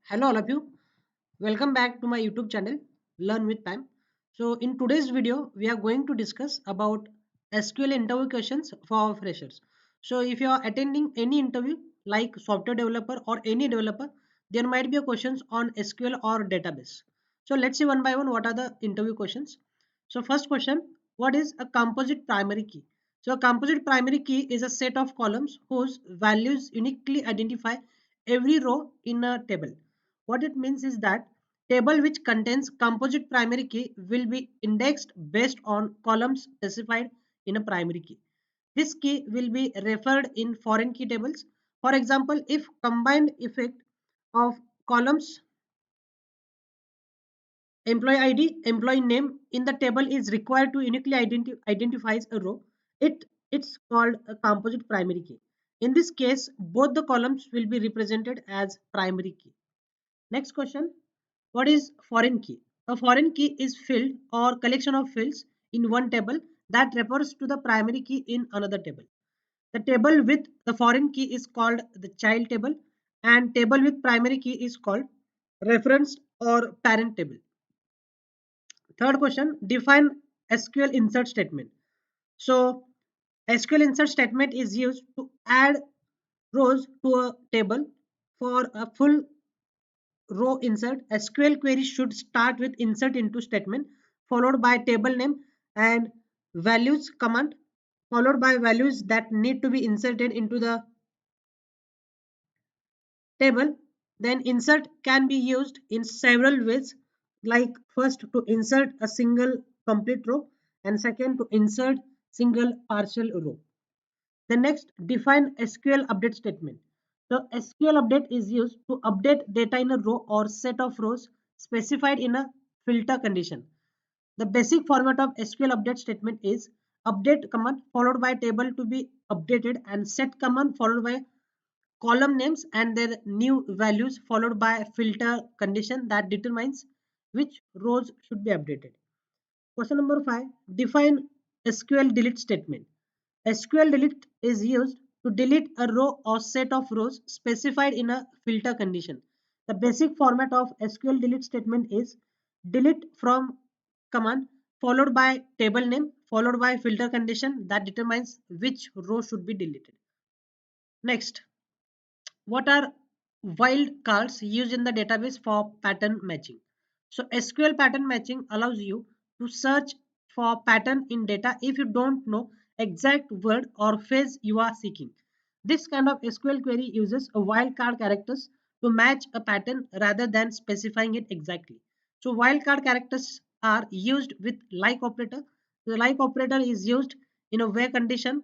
Hello all of you. Welcome back to my YouTube channel Learn with Time. So in today's video we are going to discuss about SQL interview questions for freshers. So if you are attending any interview like software developer or any developer, there might be a questions on SQL or database. So let's see one by one what are the interview questions. So first question, what is a composite primary key? So a composite primary key is a set of columns whose values uniquely identify every row in a table. What it means is that table which contains composite primary key will be indexed based on columns specified in a primary key. This key will be referred in foreign key tables. For example, if combined effect of columns employee ID, employee name in the table is required to uniquely identifies a row, it's called a composite primary key. In this case, both the columns will be represented as primary key. Next question, what is foreign key? A foreign key is field or collection of fields in one table that refers to the primary key in another table. The table with the foreign key is called the child table and table with primary key is called reference or parent table. Third question, define SQL insert statement. So SQL insert statement is used to add rows to a table. For a full row insert, SQL query should start with insert into statement followed by table name and values command followed by values that need to be inserted into the table. Then insert can be used in several ways, like first to insert a single complete row and second to insert single partial row. The next, define SQL update statement. So SQL update is used to update data in a row or set of rows specified in a filter condition. The basic format of SQL update statement is update command followed by table to be updated and set command followed by column names and their new values followed by a filter condition that determines which rows should be updated. Question number 5, define SQL delete statement. SQL delete is used to delete a row or set of rows specified in a filter condition. The basic format of SQL delete statement is delete from command followed by table name followed by filter condition that determines which row should be deleted. Next, what are wildcards used in the database for pattern matching? So SQL pattern matching allows you to search for pattern in data if you don't know exact word or phrase you are seeking. This kind of SQL query uses a wildcard characters to match a pattern rather than specifying it exactly. So wildcard characters are used with like operator. The like operator is used in a where condition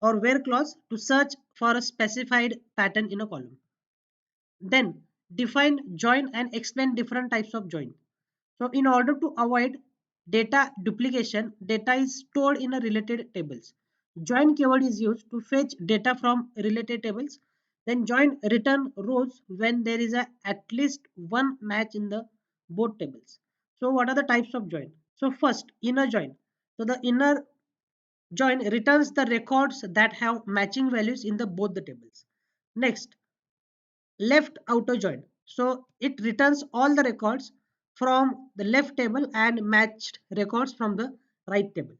or where clause to search for a specified pattern in a column. Then define join and explain different types of join. So in order to avoid data duplication, data is stored in a related tables. Join keyword is used to fetch data from related tables. Then join return rows when there is at least one match in the both tables. So what are the types of join? So first, inner join. So the inner join returns the records that have matching values in the both the tables. Next, left outer join. So it returns all the records from the left table and matched records from the right table.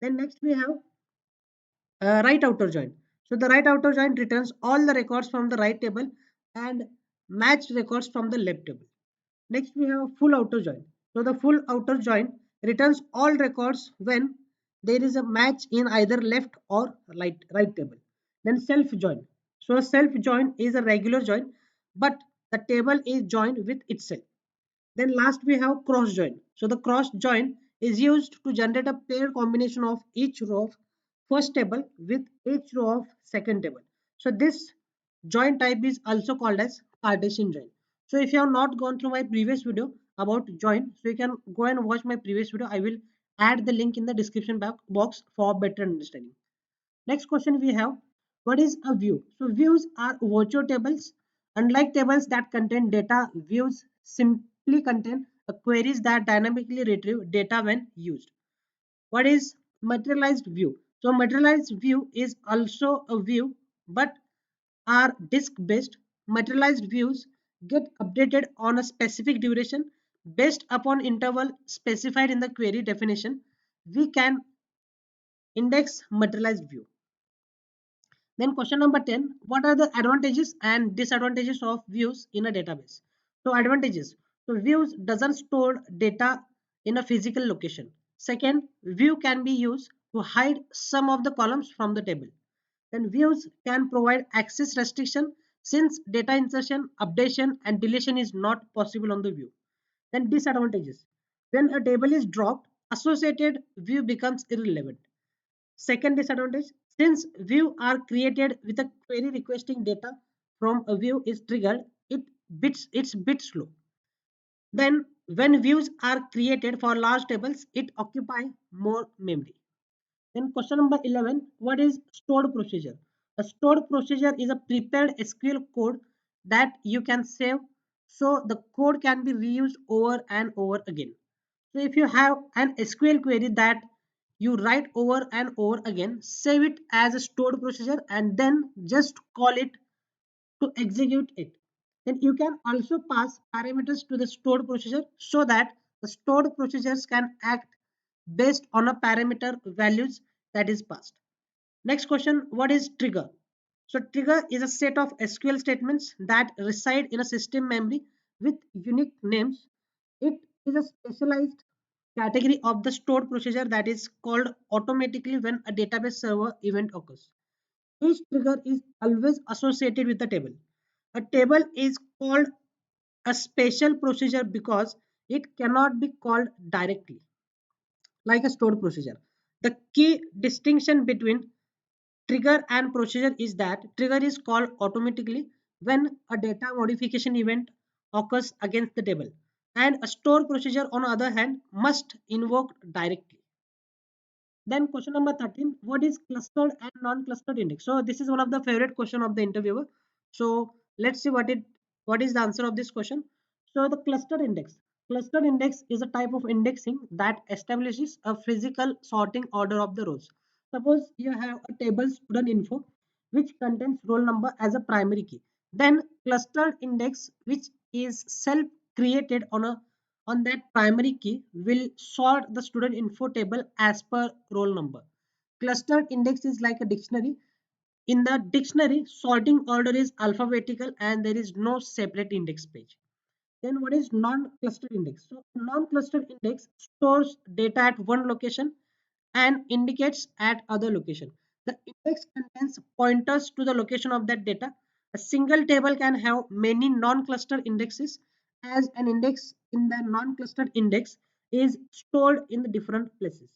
Then next we have right outer join. So the right outer join returns all the records from the right table and matched records from the left table. Next we have full outer join. So the full outer join returns all records when there is a match in either left or right table. Then self join. So self join is a regular join, but the table is joined with itself. Then last we have cross join. So the cross join is used to generate a paired combination of each row of first table with each row of second table. So this join type is also called as partition join. So if you have not gone through my previous video about join, so you can go and watch my previous video. I will add the link in the description box for better understanding. Next question we have, what is a view? So views are virtual tables. Unlike tables that contain data, views simply contain queries that dynamically retrieve data when used. What is materialized view? So materialized view is also a view but are disk based. Materialized views get updated on a specific duration based upon interval specified in the query definition, we can index materialized view. Then question number 10, what are the advantages and disadvantages of views in a database? So advantages. So views doesn't store data in a physical location. Second, view can be used to hide some of the columns from the table. Then views can provide access restriction since data insertion, updation and deletion is not possible on the view. Then disadvantages. When a table is dropped, associated view becomes irrelevant. Second disadvantage, since view are created with a query requesting data from a view is triggered, it's bit slow. Then when views are created for large tables, it occupy more memory. Then question number 11, what is stored procedure? A stored procedure is a prepared SQL code that you can save so the code can be reused over and over again. So if you have an SQL query that you write over and over again, save it as a stored procedure and then just call it to execute it. Then you can also pass parameters to the stored procedure so that the stored procedures can act based on a parameter values that is passed. Next question, what is trigger? So trigger is a set of SQL statements that reside in a system memory with unique names. It is a specialized category of the stored procedure that is called automatically when a database server event occurs. Each trigger is always associated with a table. A table is called a special procedure because it cannot be called directly like a stored procedure. The key distinction between trigger and procedure is that trigger is called automatically when a data modification event occurs against the table, and a store procedure on the other hand must invoke directly. Then question number 13, what is clustered and non-clustered index? So this is one of the favorite question of the interviewer. So let's see what is the answer of this question. So the clustered index. Clustered index is a type of indexing that establishes a physical sorting order of the rows. Suppose you have a table student info which contains roll number as a primary key. Then clustered index which is self created on that primary key will sort the student info table as per roll number. Clustered index is like a dictionary. In the dictionary, sorting order is alphabetical and there is no separate index page. Then what is non-clustered index? So non-clustered index stores data at one location and indicates at other location. The index contains pointers to the location of that data. A single table can have many non-clustered indexes as an index in the non-clustered index is stored in the different places.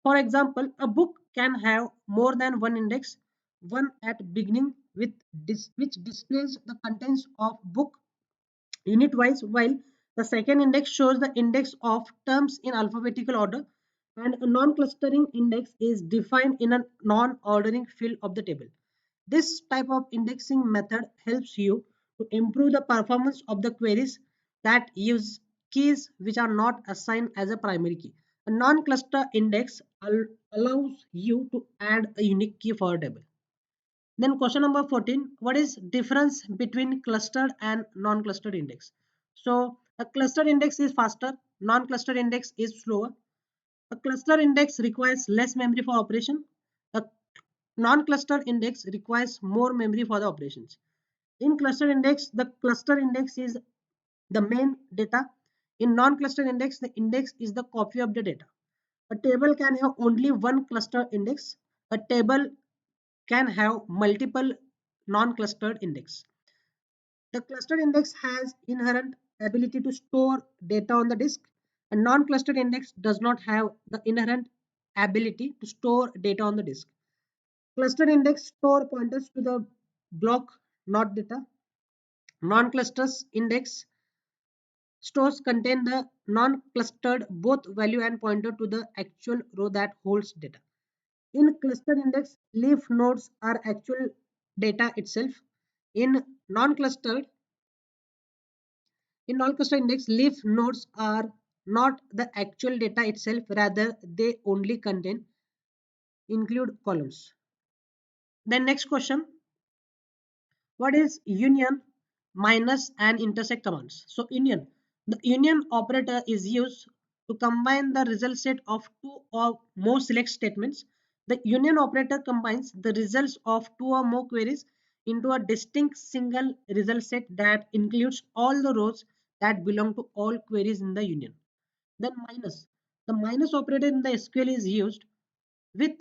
For example, a book can have more than one index, one at beginning with which displays the contents of book unit wise, while the second index shows the index of terms in alphabetical order, and a non-clustering index is defined in a non-ordering field of the table. This type of indexing method helps you to improve the performance of the queries that use keys which are not assigned as a primary key. A non-cluster index allows you to add a unique key for a table. Then question number 14, what is difference between clustered and non-clustered index? So a clustered index is faster, non-clustered index is slower. A cluster index requires less memory for operation. A non-clustered index requires more memory for the operations. In cluster index, the cluster index is the main data. In non-clustered index, the index is the copy of the data. A table can have only one cluster index. A table can have multiple non-clustered index. The clustered index has inherent ability to store data on the disk. A non-clustered index does not have the inherent ability to store data on the disk. Clustered index store pointers to the block, not data. Non-clusters index stores contain the non-clustered both value and pointer to the actual row that holds data. In clustered index, leaf nodes are actual data itself. In non-clustered non-clustered index, leaf nodes are not the actual data itself, rather they only contain include columns. Then next question, what is union minus, and intersect commands. So union. The union operator is used to combine the result set of two or more select statements. The union operator combines the results of two or more queries into a distinct single result set that includes all the rows that belong to all queries in the union. Then minus. The minus operator in the SQL is used with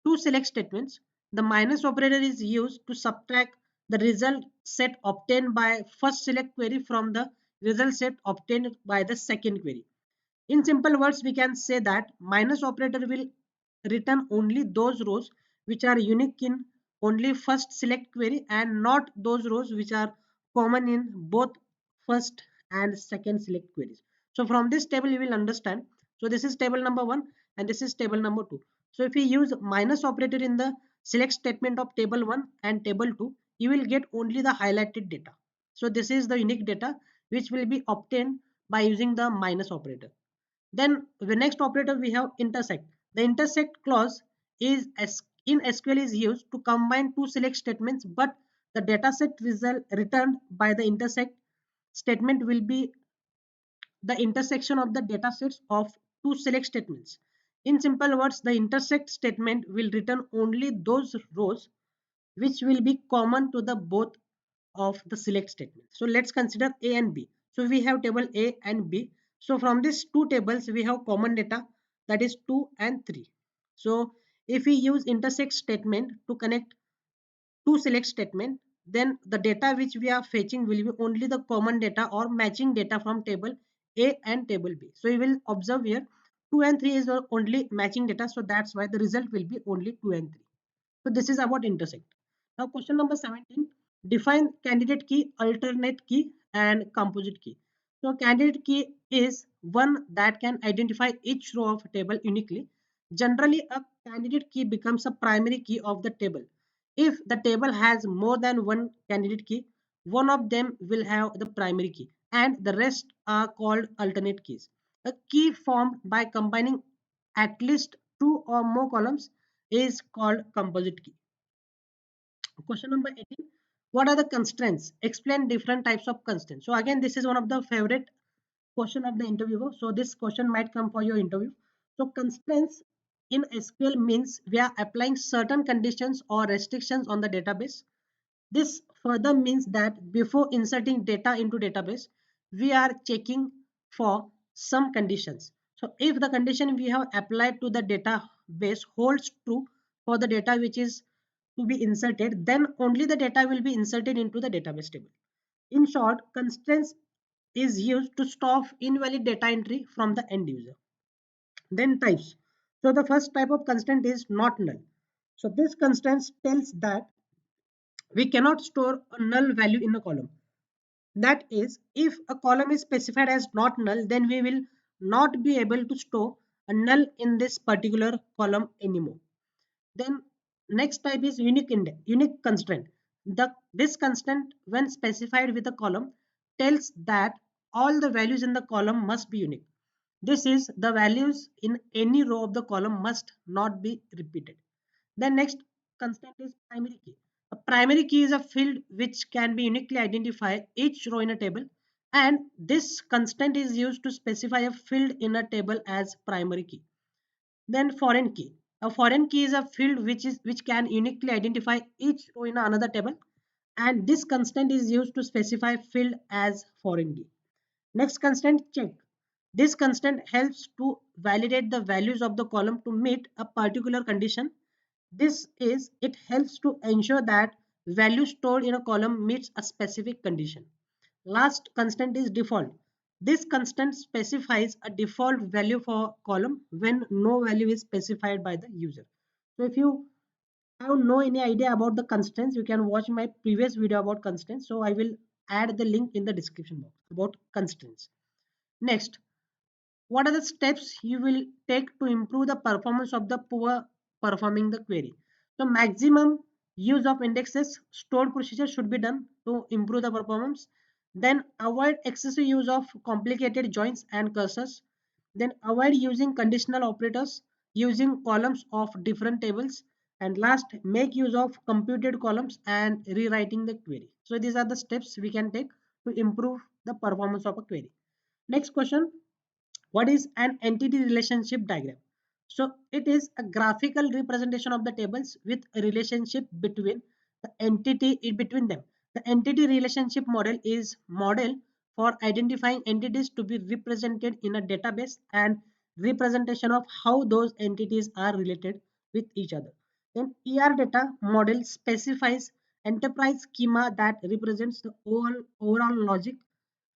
two select statements. The minus operator is used to subtract the result set obtained by first select query from the result set obtained by the second query. In simple words, we can say that minus operator will return only those rows which are unique in only first select query and not those rows which are common in both first and second select queries. So from this table you will understand. So this is table number 1 and this is table number 2. So if we use minus operator in the select statement of table 1 and table 2, you will get only the highlighted data. So this is the unique data which will be obtained by using the minus operator. Then the next operator we have intersect. The intersect clause is in SQL is used to combine two select statements, but the dataset result returned by the intersect statement will be the intersection of the datasets of two select statements. In simple words, the intersect statement will return only those rows which will be common to the both of the select statement. So let's consider A and B. So we have table A and B. So from these two tables we have common data, that is 2 and 3. So if we use intersect statement to connect two select statement, then the data which we are fetching will be only the common data or matching data from table A and table B. So you will observe here 2 and 3 is the only matching data, so that's why the result will be only 2 and 3. So this is about intersect. Now question number 17, define candidate key, alternate key and composite key. So candidate key is one that can identify each row of a table uniquely. Generally, a candidate key becomes a primary key of the table. If the table has more than one candidate key, one of them will have the primary key and the rest are called alternate keys. A key formed by combining at least two or more columns is called composite key. Question number 18. What are the constraints? Explain different types of constraints. So again, this is one of the favorite question of the interviewer. So this question might come for your interview. So constraints in SQL means we are applying certain conditions or restrictions on the database. This further means that before inserting data into database, we are checking for some conditions. So if the condition we have applied to the database holds true for the data which is to be inserted, then only the data will be inserted into the database table. In short, constraints is used to stop invalid data entry from the end user. Then types. So the first type of constraint is not null. So this constraint tells that we cannot store a null value in a column. That is, if a column is specified as not null, then we will not be able to store a null in this particular column anymore. Then next type is unique constraint. This constraint, when specified with a column, tells that all the values in the column must be unique. This is, the values in any row of the column must not be repeated. The next constraint is primary key. A primary key is a field which can be uniquely identify each row in a table, and this constraint is used to specify a field in a table as primary key. Then foreign key. A foreign key is a field which can uniquely identify each row in another table, and this constraint is used to specify field as foreign key. Next constraint, check. This constraint helps to validate the values of the column to meet a particular condition. This is, it helps to ensure that value stored in a column meets a specific condition. Last constraint is default. This constraint specifies a default value for column when no value is specified by the user. So if you have no any idea about the constraints, you can watch my previous video about constraints. So I will add the link in the description box about constraints. Next, what are the steps you will take to improve the performance of the poor performing the query? So maximum use of indexes stored procedure should be done to improve the performance. Then avoid excessive use of complicated joins and cursors. Then avoid using conditional operators, using columns of different tables. And last, make use of computed columns and rewriting the query. So these are the steps we can take to improve the performance of a query. Next question, what is an entity relationship diagram? So it is a graphical representation of the tables with a relationship between the entity in between them. The entity relationship model is model for identifying entities to be represented in a database and representation of how those entities are related with each other. Then ER data model specifies enterprise schema that represents the overall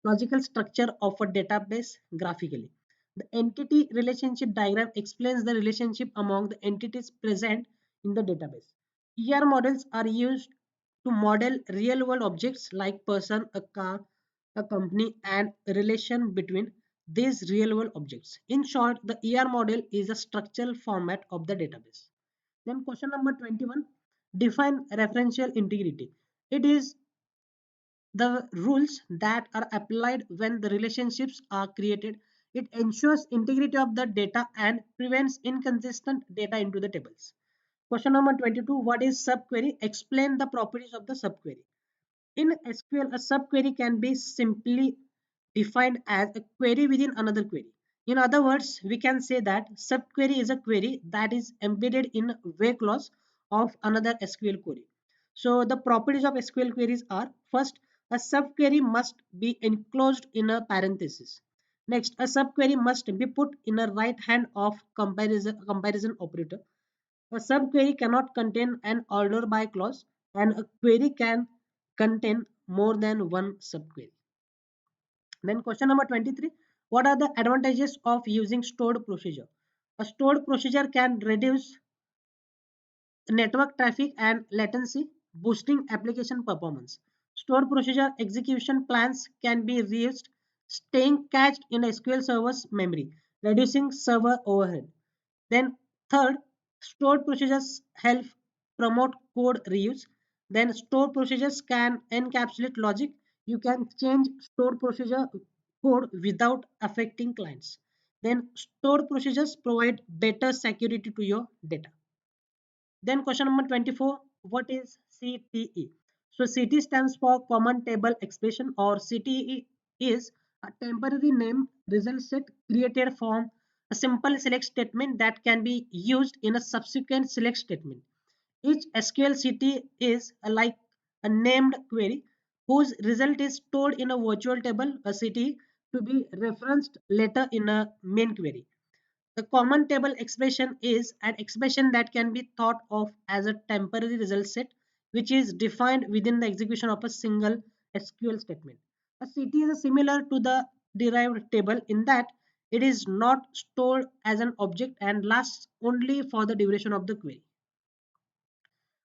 logical structure of a database graphically. The entity relationship diagram explains the relationship among the entities present in the database. ER models are used to model real world objects like person, a car, a company, and a relation between these real world objects. In short, the ER model is a structural format of the database. Then question number 21, define referential integrity. It is the rules that are applied when the relationships are created. It ensures integrity of the data and prevents inconsistent data into the tables. Question number 22, what is subquery? Explain the properties of the subquery. In SQL, a subquery can be simply defined as a query within another query. In other words, we can say that subquery is a query that is embedded in a where clause of another SQL query. So the properties of SQL queries are, first, a subquery must be enclosed in a parenthesis. Next, a subquery must be put in a right hand of comparison operator. A subquery cannot contain an order by clause, and a query can contain more than one subquery. Then question number 23, what are the advantages of using stored procedure? A stored procedure can reduce network traffic and latency, boosting application performance. Stored procedure execution plans can be reused, staying cached in SQL Server's memory, reducing server overhead. Then third, stored procedures help promote code reuse. Then stored procedures can encapsulate logic. You can change stored procedure code without affecting clients. Then stored procedures provide better security to your data. Then question number 24, what is CTE? So CT stands for Common Table Expression, or CTE is a temporary name result set created from a simple select statement that can be used in a subsequent select statement. Each SQL CT is like a named query whose result is stored in a virtual table, a CT, to be referenced later in a main query. The common table expression is an expression that can be thought of as a temporary result set, which is defined within the execution of a single SQL statement. A CT is similar to the derived table in that it is not stored as an object and lasts only for the duration of the query.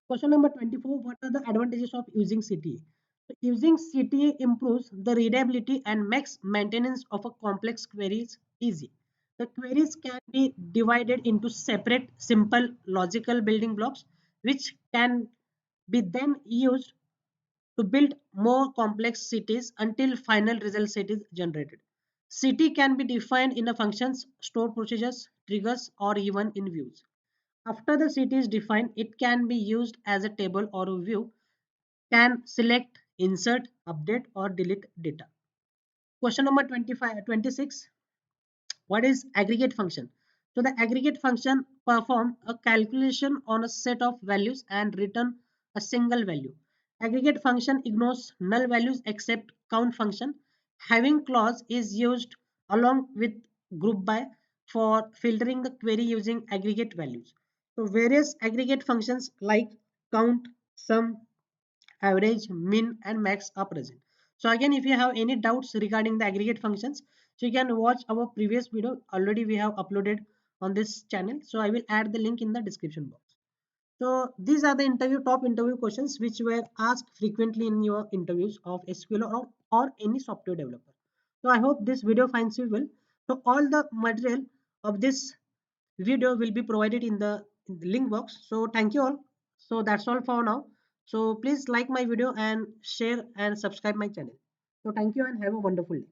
Question number 24, what are the advantages of using CTA? So using CTA improves the readability and makes maintenance of a complex queries easy. The queries can be divided into separate simple logical building blocks which can be then used to build more complex cities until final result set is generated. City can be defined in a functions, stored procedures, triggers, or even in views. After the city is defined, it can be used as a table or a view, can select, insert, update, or delete data. Question number 25, 26. What is aggregate function? So the aggregate function perform a calculation on a set of values and return a single value. Aggregate function ignores null values except count function. Having clause is used along with group by for filtering the query using aggregate values. So various aggregate functions like count, sum, average, min, and max are present. So again, if you have any doubts regarding the aggregate functions, so you can watch our previous video. Already we have uploaded on this channel. So I will add the link in the description box. So these are the top interview questions which were asked frequently in your interviews of SQL or any software developer. So I hope this video finds you well. So all the material of this video will be provided in the link box. So thank you all. So that's all for now. So please like my video and share and subscribe my channel. So thank you and have a wonderful day.